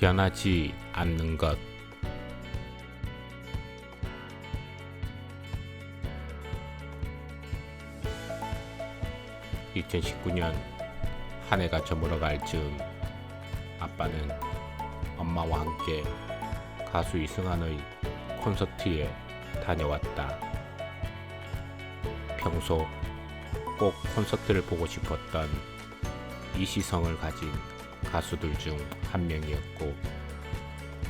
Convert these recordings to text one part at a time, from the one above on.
변하지 않는 것. 2019년 한 해가 저물어갈 즈음 아빠는 엄마와 함께 가수 이승환의 콘서트에 다녀왔다. 평소 꼭 콘서트를 보고 싶었던 이시성을 가진 가수들 중 한 명이었고,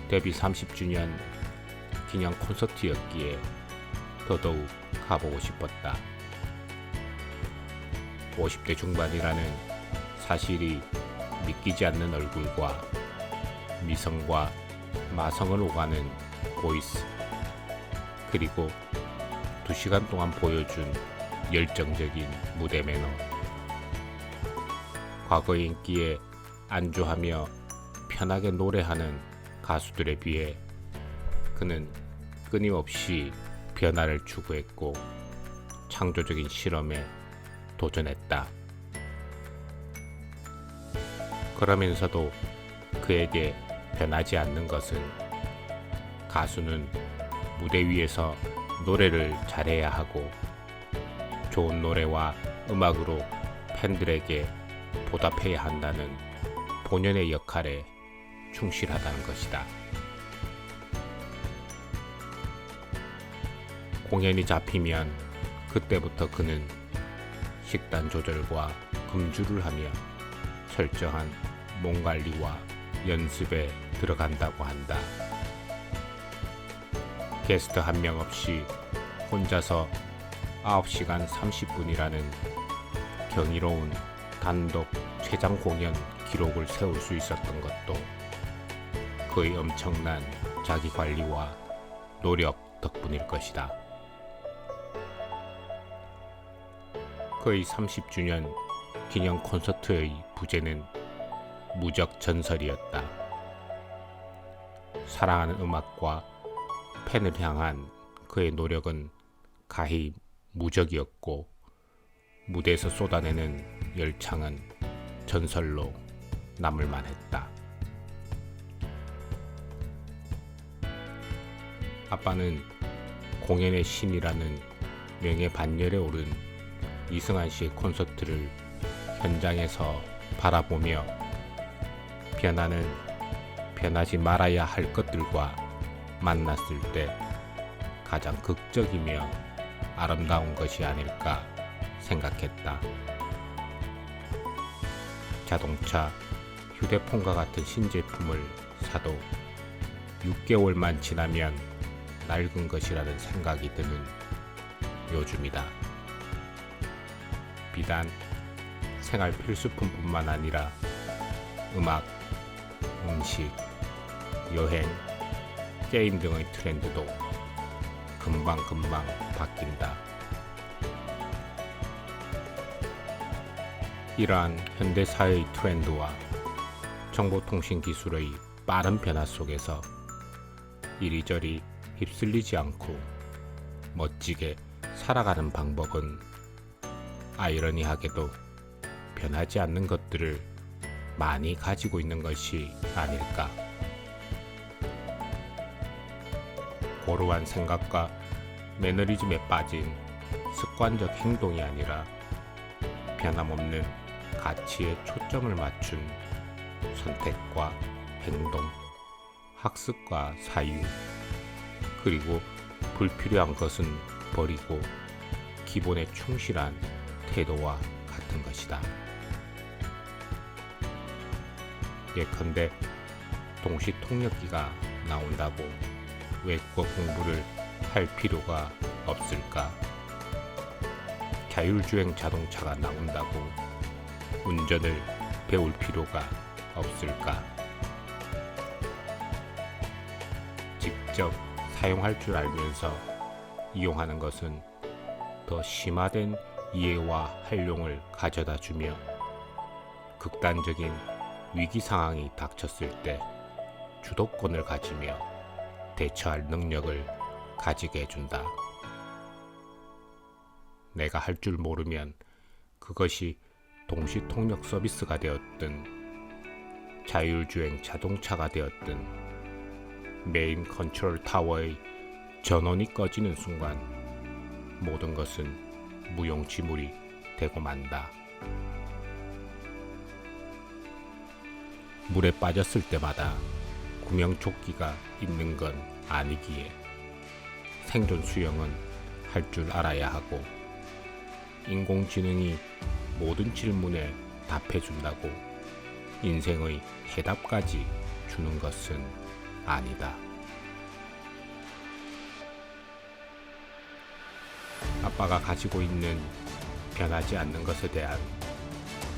데뷔 30주년 기념 콘서트였기에 더더욱 가보고 싶었다. 50대 중반이라는 사실이 믿기지 않는 얼굴과 미성과 마성을 오가는 보이스, 그리고 2시간 동안 보여준 열정적인 무대 매너. 과거의 인기에 안주하며 편하게 노래하는 가수들에 비해 그는 끊임없이 변화를 추구했고 창조적인 실험에 도전했다. 그러면서도 그에게 변하지 않는 것은 가수는 무대 위에서 노래를 잘해야 하고 좋은 노래와 음악으로 팬들에게 보답해야 한다는 본연의 역할에 충실하다는 것이다. 공연이 잡히면 그때부터 그는 식단 조절과 금주를 하며 철저한 몸 관리와 연습에 들어간다고 한다. 게스트 한 명 없이 혼자서 9시간 30분이라는 경이로운 단독 최장 공연 기록을 세울 수 있었던 것도 그의 엄청난 자기 관리와 노력 덕분일 것이다. 그의 30주년 기념 콘서트의 부제는 무적 전설이었다. 사랑하는 음악과 팬을 향한 그의 노력은 가히 무적이었고, 무대에서 쏟아내는 열창은 전설로 남을 만했다. 아빠는 공연의 신이라는 명예 반열에 오른 이승환 씨의 콘서트를 현장에서 바라보며 변화는 변하지 말아야 할 것들과 만났을 때 가장 극적이며 아름다운 것이 아닐까 생각했다. 자동차, 휴대폰과 같은 신제품을 사도 6개월만 지나면 낡은 것이라는 생각이 드는 요즘이다. 비단 생활 필수품뿐만 아니라 음악, 음식, 여행, 게임 등의 트렌드도 금방금방 바뀐다. 이러한 현대사회의 트렌드와 정보통신 기술의 빠른 변화 속에서 이리저리 휩쓸리지 않고 멋지게 살아가는 방법은 아이러니하게도 변하지 않는 것들을 많이 가지고 있는 것이 아닐까. 고루한 생각과 매너리즘에 빠진 습관적 행동이 아니라 변함없는 가치에 초점을 맞춘 선택과 행동, 학습과 사유, 그리고 불필요한 것은 버리고 기본에 충실한 태도와 같은 것이다. 예컨대 동시통역기가 나온다고 외국어 공부를 할 필요가 없을까? 자율주행 자동차가 나온다고 운전을 배울 필요가 없을까? 직접 사용할 줄 알면서 이용하는 것은 더 심화된 이해와 활용을 가져다 주며 극단적인 위기 상황이 닥쳤을 때 주도권을 가지며 대처할 능력을 가지게 해준다. 내가 할 줄 모르면 그것이 동시통역 서비스가 되었든 자율주행 자동차가 되었든 메인 컨트롤 타워의 전원이 꺼지는 순간 모든 것은 무용지물이 되고 만다. 물에 빠졌을 때마다 구명조끼가 있는 건 아니기에 생존 수영은 할 줄 알아야 하고, 인공지능이 모든 질문에 답해준다고 인생의 해답까지 주는 것은 아니다. 아빠가 가지고 있는 변하지 않는 것에 대한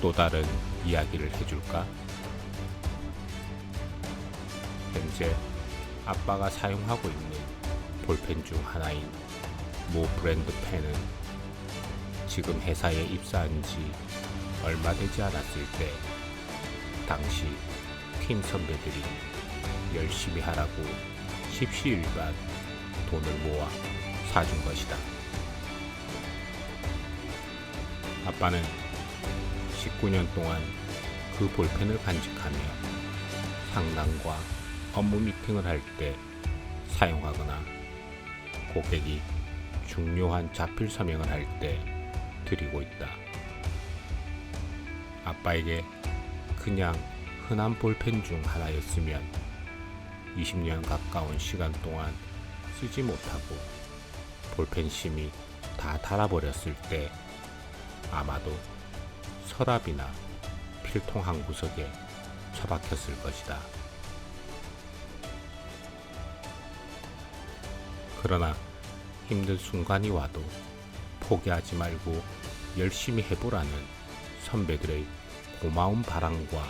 또 다른 이야기를 해줄까? 현재 아빠가 사용하고 있는 볼펜 중 하나인 모 브랜드 펜은 지금 회사에 입사한 지 얼마 되지 않았을 때 당시 팀 선배들이 열심히 하라고 십시일반 돈을 모아 사준 것이다. 아빠는 19년 동안 그 볼펜을 간직하며 상담과 업무 미팅을 할 때 사용하거나 고객이 중요한 자필 서명을 할 때 드리고 있다. 아빠에게 그냥 흔한 볼펜 중 하나였으면 20년 가까운 시간 동안 쓰지 못하고 볼펜 심이 다 닳아버렸을 때 아마도 서랍이나 필통 한 구석에 처박혔을 것이다. 그러나 힘든 순간이 와도 포기하지 말고 열심히 해보라는 선배들의 고마운 바람과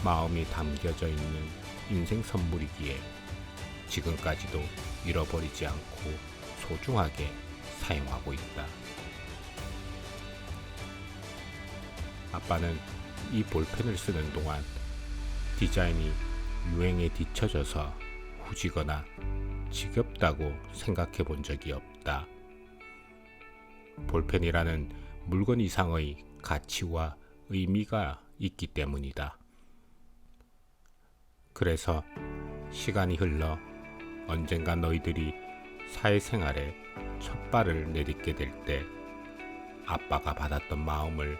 마음이 담겨져 있는 인생 선물이기에 지금까지도 잃어버리지 않고 소중하게 사용하고 있다. 아빠는 이 볼펜을 쓰는 동안 디자인이 유행에 뒤처져서 후지거나 지겹다고 생각해 본 적이 없다. 볼펜이라는 물건 이상의 가치와 의미가 있기 때문이다. 그래서 시간이 흘러 언젠가 너희들이 사회생활에 첫 발을 내딛게 될 때 아빠가 받았던 마음을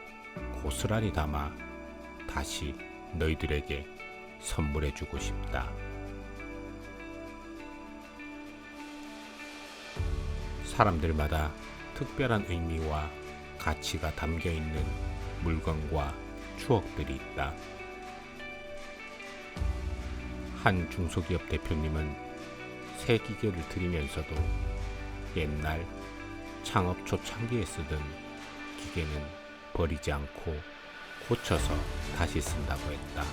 고스란히 담아 다시 너희들에게 선물해주고 싶다. 사람들마다 특별한 의미와 가치가 담겨있는 물건과 추억들이 있다. 한 중소기업 대표님은 새 기계를 들이면서도 옛날 창업 초창기에 쓰던 기계는 버리지 않고 고쳐서 다시 쓴다고 했다.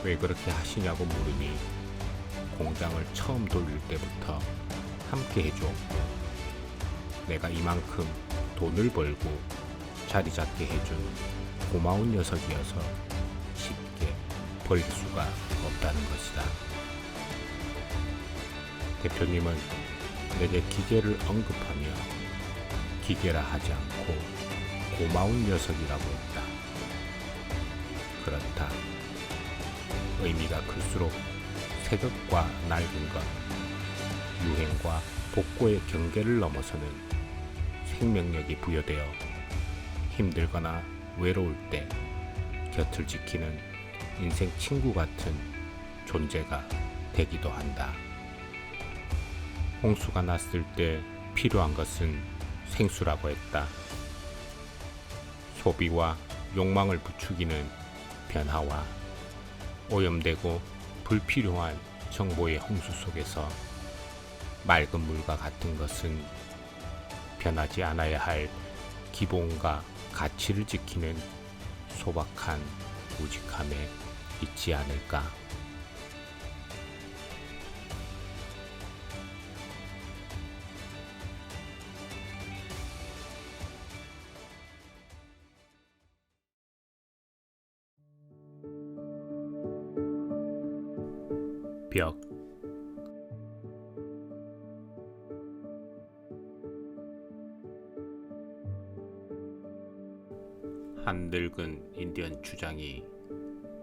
왜 그렇게 하시냐고 물으니 공장을 처음 돌릴 때부터 함께 해주었고 내가 이만큼 돈을 벌고 자리 잡게 해준 고마운 녀석이어서 쉽게 버릴 수가 없다는 것이다. 대표님은 내게 기계를 언급하며 기계라 하지 않고 고마운 녀석이라고 했다. 그렇다. 의미가 클수록 새것과 낡은 것, 유행과 복고의 경계를 넘어서는 생명력이 부여되어 힘들거나 외로울 때 곁을 지키는 인생 친구 같은 존재가 되기도 한다. 홍수가 났을 때 필요한 것은 생수라고 했다. 소비와 욕망을 부추기는 변화와 오염되고 불필요한 정보의 홍수 속에서 맑은 물과 같은 것은 변하지 않아야 할 기본과 가치를 지키는 소박한 우직함에 있지 않을까. 벽. 한 늙은 인디언 주장이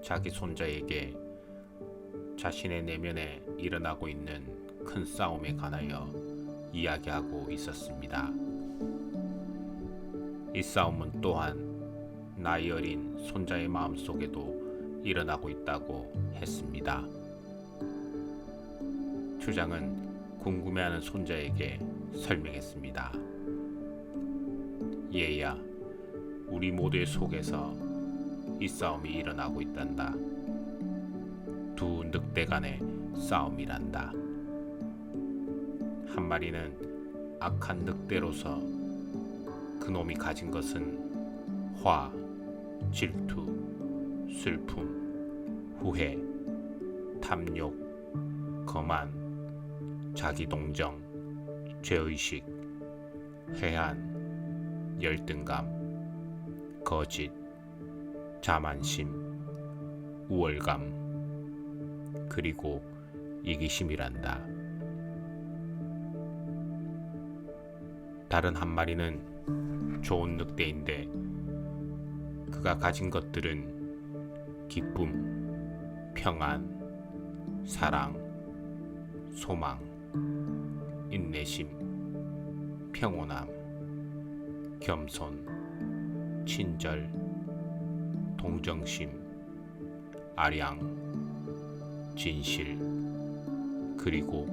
자기 손자에게 자신의 내면에 일어나고 있는 큰 싸움에 관하여 이야기하고 있었습니다. 이 싸움은 또한 나이 어린 손자의 마음속에도 일어나고 있다고 했습니다. 추장은 궁금해하는 손자에게 설명했습니다. 얘야, 우리 모두의 속에서 이 싸움이 일어나고 있단다. 두 늑대 간의 싸움이란다. 한 마리는 악한 늑대로서 그놈이 가진 것은 화, 질투, 슬픔, 후회, 탐욕, 거만, 자기동정, 죄의식, 회한, 열등감, 거짓, 자만심, 우월감, 그리고 이기심이란다. 다른 한 마리는 좋은 늑대인데 그가 가진 것들은 기쁨, 평안, 사랑, 소망, 인내심, 평온함, 겸손, 친절, 동정심, 아량, 진실, 그리고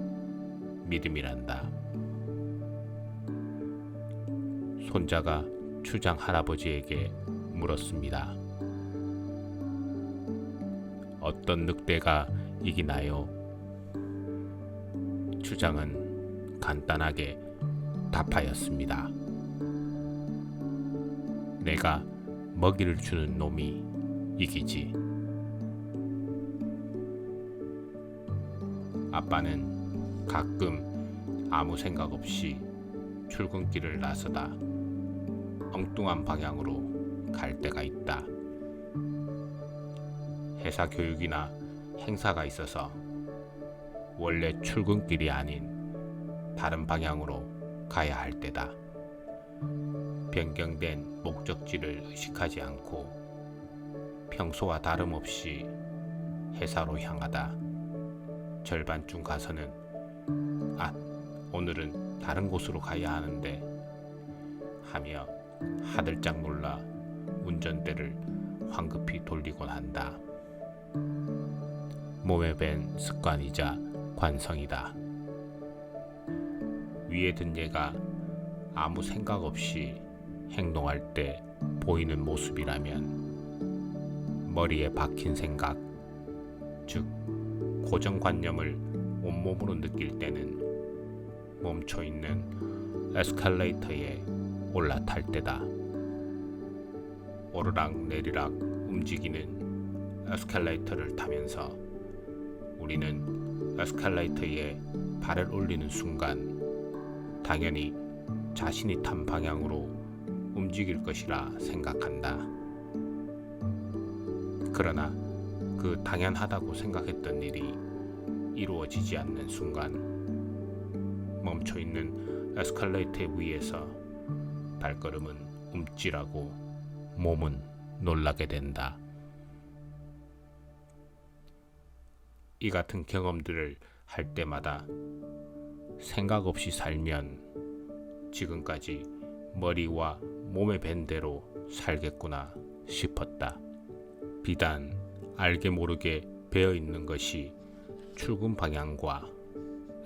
믿음이란다. 손자가 추장 할아버지에게 물었습니다. 어떤 늑대가 이기나요? 추장은 간단하게 답하였습니다. 내가 먹이를 주는 놈이 이기지. 아빠는 가끔 아무 생각 없이 출근길을 나서다 엉뚱한 방향으로 갈 때가 있다. 회사 교육이나 행사가 있어서 원래 출근길이 아닌 다른 방향으로 가야 할 때다. 변경된 목적지를 의식하지 않고 평소와 다름없이 회사로 향하다 절반쯤 가서는 오늘은 다른 곳으로 가야 하는데 하며 하들짝 놀라 운전대를 황급히 돌리곤 한다. 몸에 밴 습관이자 관성이다. 위에 든 얘가 아무 생각 없이 행동할 때 보이는 모습이라면 머리에 박힌 생각, 즉 고정관념을 온몸으로 느낄 때는 멈춰있는 에스컬레이터에 올라탈 때다. 오르락 내리락 움직이는 에스컬레이터를 타면서 우리는 에스컬레이터에 발을 올리는 순간 당연히 자신이 탄 방향으로 움직일 것이라 생각한다. 그러나 그 당연하다고 생각했던 일이 이루어지지 않는 순간 멈춰있는 에스컬레이터 위에서 발걸음은 움찔하고 몸은 놀라게 된다. 이 같은 경험들을 할 때마다 생각 없이 살면 지금까지 머리와 몸에 밴 대로 살겠구나 싶었다. 비단 알게 모르게 배어 있는 것이 출근 방향과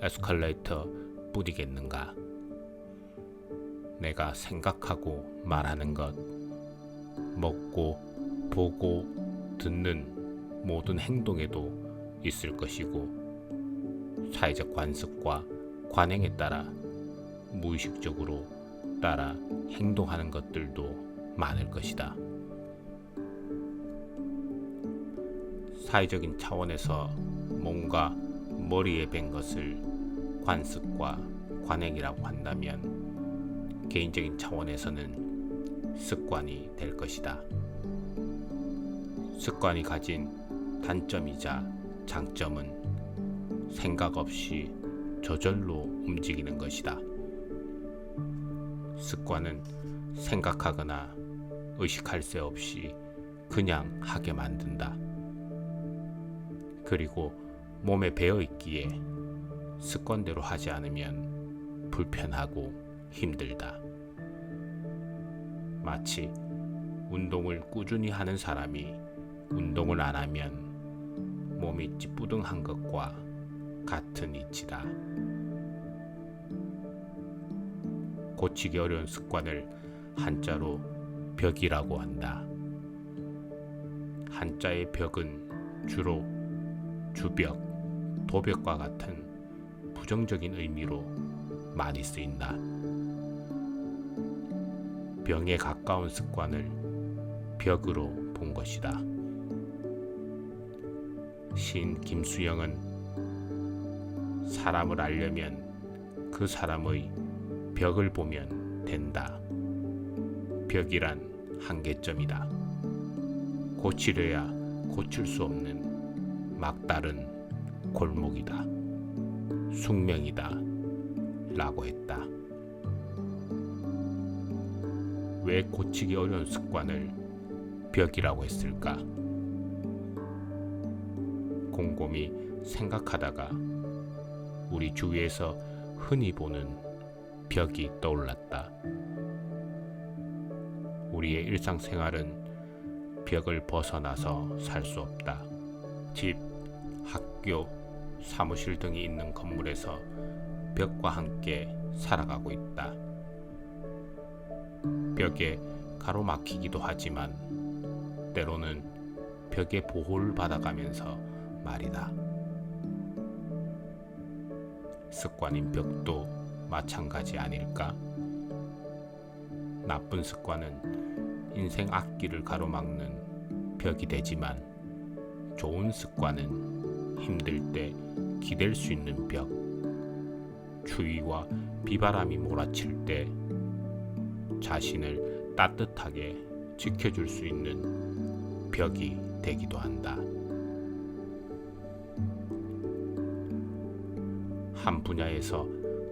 에스컬레이터 뿐이겠는가. 내가 생각하고 말하는 것, 먹고, 보고, 듣는 모든 행동에도 있을 것이고 사회적 관습과 관행에 따라 무의식적으로 따라 행동하는 것들도 많을 것이다. 사회적인 차원에서 뭔가 머리에 밴 것을 관습과 관행이라고 한다면 개인적인 차원에서는 습관이 될 것이다. 습관이 가진 단점이자 장점은 생각 없이 저절로 움직이는 것이다. 습관은 생각하거나 의식할 새 없이 그냥 하게 만든다. 그리고 몸에 배어 있기에 습관대로 하지 않으면 불편하고 힘들다. 마치 운동을 꾸준히 하는 사람이 운동을 안 하면 몸이 찌뿌둥한 것과 같은 이치다. 고치기 어려운 습관을 한자로 벽이라고 한다. 한자의 벽은 주로 주벽, 도벽과 같은 부정적인 의미로 많이 쓰인다. 병에 가까운 습관을 벽으로 본 것이다. 시인 김수영은 사람을 알려면 그 사람의 벽을 보면 된다. 벽이란 한계점이다. 고치려야 고칠 수 없는 막다른 골목이다. 숙명이다. 라고 했다. 왜 고치기 어려운 습관을 벽이라고 했을까? 곰곰이 생각하다가 우리 주위에서 흔히 보는 벽이 떠올랐다. 우리의 일상생활은 벽을 벗어나서 살 수 없다. 집, 학교, 사무실 등이 있는 건물에서 벽과 함께 살아가고 있다. 벽에 가로막히기도 하지만 때로는 벽의 보호를 받아가면서 말이다. 습관인 벽도 마찬가지 아닐까? 나쁜 습관은 인생 앞길을 가로막는 벽이 되지만 좋은 습관은 힘들 때 기댈 수 있는 벽, 추위와 비바람이 몰아칠 때 자신을 따뜻하게 지켜줄 수 있는 벽이 되기도 한다. 한 분야에서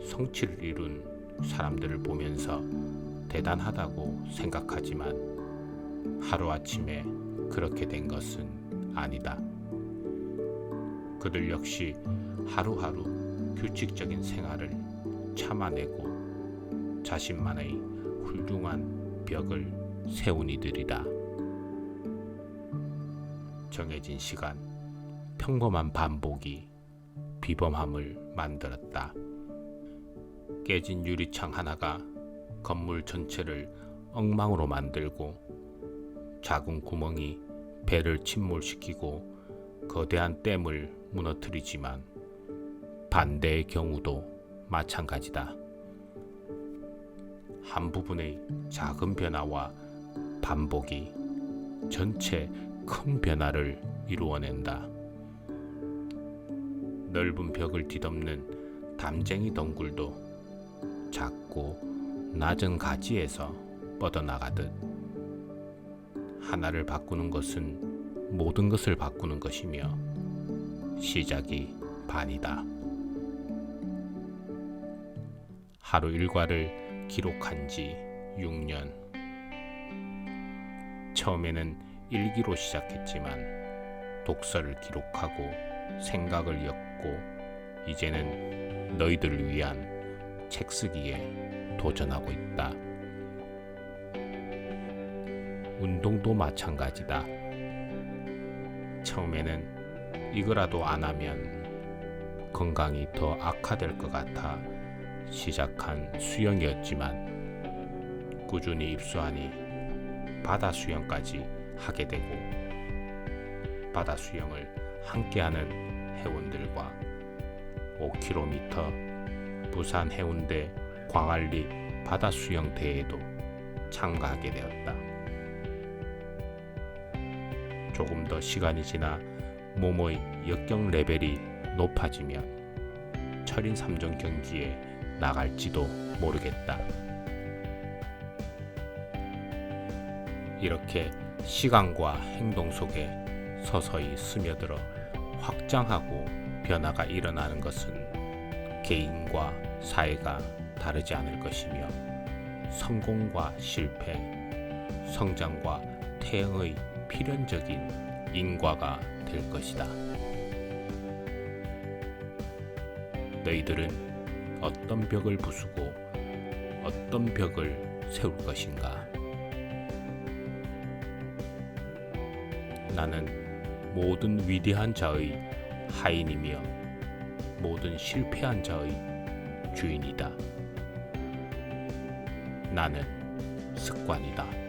성취를 이룬 사람들을 보면서 대단하다고 생각하지만 하루아침에 그렇게 된 것은 아니다. 그들 역시 하루하루 규칙적인 생활을 참아내고 자신만의 훌륭한 벽을 세운 이들이다. 정해진 시간, 평범한 반복이 비범함을 만들었다. 깨진 유리창 하나가 건물 전체를 엉망으로 만들고 작은 구멍이 배를 침몰시키고 거대한 댐을 무너뜨리지만 반대의 경우도 마찬가지다. 한 부분의 작은 변화와 반복이 전체 큰 변화를 이루어낸다. 넓은 벽을 뒤덮는 담쟁이 덩굴도 작고 낮은 가지에서 뻗어나가듯 하나를 바꾸는 것은 모든 것을 바꾸는 것이며 시작이 반이다. 하루 일과를 기록한 지 6년. 처음에는 일기로 시작했지만 독서를 기록하고 생각을 엮고 이제는 너희들을 위한 책 쓰기에 도전하고 있다. 운동도 마찬가지다. 처음에는 이거라도 안 하면 건강이 더 악화될 것 같아 시작한 수영이었지만 꾸준히 입수하니 바다 수영까지 하게 되고 바다 수영을 함께하는 회원들과 5km 부산 해운대 광안리 바다 수영 대회에도 참가하게 되었다. 조금 더 시간이 지나 몸의 역경 레벨이 높아지면 철인 3종 경기에 나갈지도 모르겠다. 이렇게 시간과 행동 속에 서서히 스며들어 확장하고 변화가 일어나는 것은 개인과 사회가 다르지 않을 것이며 성공과 실패, 성장과 퇴행의 필연적인 인과가 될 것이다. 너희들은 어떤 벽을 부수고 어떤 벽을 세울 것인가? 나는 모든 위대한 자의 하인이며 모든 실패한 자의 주인이다. 나는 습관이다.